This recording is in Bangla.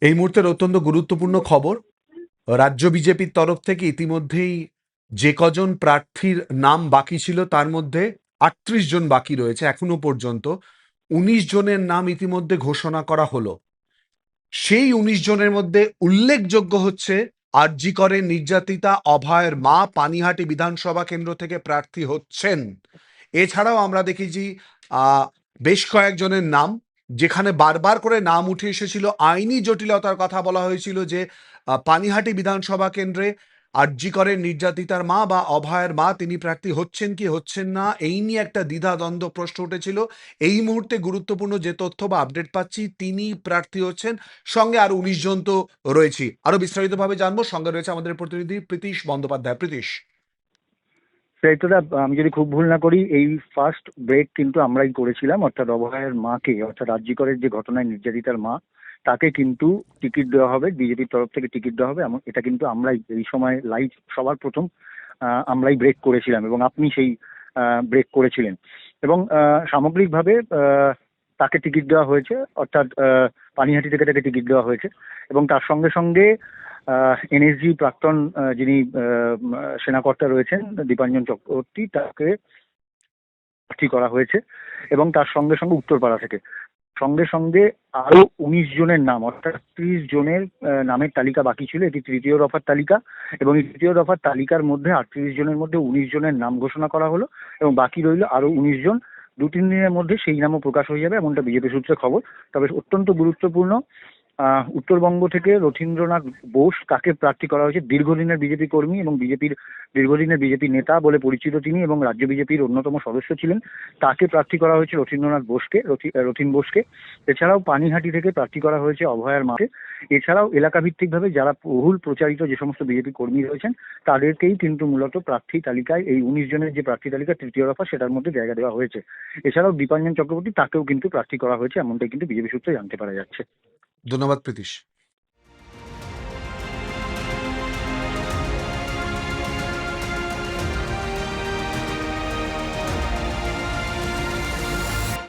এই মুহূর্তের অত্যন্ত গুরুত্বপূর্ণ খবর। রাজ্য বিজেপির তরফ থেকে ইতিমধ্যেই যে কজন প্রার্থীর নাম বাকি ছিল তার মধ্যে ৩৮ জন বাকি রয়েছে এখনো পর্যন্ত। ১৯ জনের নাম ইতিমধ্যে ঘোষণা করা হলো। সেই ১৯ জনের মধ্যে উল্লেখযোগ্য হচ্ছে আরজি করের নির্যাতিতা অভয়ের মা পানিহাটি বিধানসভা কেন্দ্র থেকে প্রার্থী হচ্ছেন। এছাড়াও আমরা দেখেছি বেশ কয়েকজনের নাম, যেখানে বারবার করে নাম উঠে এসেছিল, আইনি জটিলতার কথা বলা হয়েছিল যে পানিহাটি বিধানসভা কেন্দ্রে আরজি করের নির্যাতিতার মা বা অভয়ের মা তিনি প্রার্থী হচ্ছেন কি হচ্ছেন না, এই নিয়ে একটা দ্বিধাদ্বন্দ্ব প্রশ্ন উঠেছিল। এই মুহূর্তে গুরুত্বপূর্ণ যে তথ্য বা আপডেট পাচ্ছি, তিনি প্রার্থী হচ্ছেন। সঙ্গে আরো ১৯ জন তো রয়েছি। আরো বিস্তারিতভাবে জানবো, সঙ্গে রয়েছে আমাদের প্রতিনিধি প্রীতিশ বন্দ্যোপাধ্যায়। প্রীতিশ। দায়িত্বটা আমি যদি খুব ভুল না করি, এই ফার্স্ট ব্রেক কিন্তু আমরাই করেছিলাম। অর্থাৎ অভয়ের মাকে, অর্থাৎ আরজি করের যে ঘটনায় নির্যাতিতার মা, তাকে কিন্তু টিকিট দেওয়া হবে, বিজেপির তরফ থেকে টিকিট দেওয়া হবে। এমন এটা কিন্তু আমরাই এই সময় লাইভ সবার প্রথম আমরাই ব্রেক করেছিলাম, এবং আপনি সেই ব্রেক করেছিলেন। এবং সামগ্রিকভাবে তাকে টিকিট দেওয়া হয়েছে, অর্থাৎ পানিহাটি থেকে তাকে টিকিট দেওয়া হয়েছে। এবং তার সঙ্গে সঙ্গে এনএসজি প্রাক্তন যিনি সেনাকর্তা রয়েছেন দীপাঞ্জন চক্রবর্তী, তাকে প্রার্থী করা হয়েছে। এবং তার সঙ্গে সঙ্গে উত্তরপাড়া থেকে সঙ্গে সঙ্গে আরো ১৯ জনের নাম, অর্থাৎ ৩০ জনের নামের তালিকা বাকি ছিল। এটি তৃতীয় দফার তালিকা, এবং এই তৃতীয় দফার তালিকার মধ্যে ৩৮ জনের মধ্যে ১৯ জনের নাম ঘোষণা করা হলো, এবং বাকি রইল আরো ১৯ জন। ২-৩ দিনের মধ্যে সেই নামও প্রকাশ হয়ে যাবে, এমনটা বিজেপি সূত্রে খবর। তবে অত্যন্ত গুরুত্বপূর্ণ, উত্তরবঙ্গ থেকে রথীন্দ্রনাথ বোস, তাকে প্রার্থী করা হয়েছে। দীর্ঘদিনের বিজেপি কর্মী এবং দীর্ঘদিনের বিজেপি নেতা বলে পরিচিত তিনি, এবং রাজ্য বিজেপির অন্যতম সদস্য ছিলেন। তাকে প্রার্থী করা হয়েছে রথীন্দ্রনাথ বোসকে, রথীন বোসকে। এছাড়াও পানিহাটি থেকে প্রার্থী করা হয়েছে অভয়ার মাকে। এছাড়াও এলাকা ভিত্তিকভাবে যারা বহুল প্রচারিত যে সমস্ত বিজেপি কর্মী রয়েছেন, তাদেরকেই কিন্তু মূলত প্রার্থী তালিকায়, এই ১৯ জনের যে প্রার্থী তালিকা তৃতীয় দফা, সেটার মধ্যে জায়গা দেওয়া হয়েছে। এছাড়াও দীপাঞ্জন চক্রবর্তী, তাকেও কিন্তু প্রার্থী করা হয়েছে, এমনটাই কিন্তু বিজেপি সূত্রে জানতে পারা যাচ্ছে। ধন্যবাদ প্রীতিশ।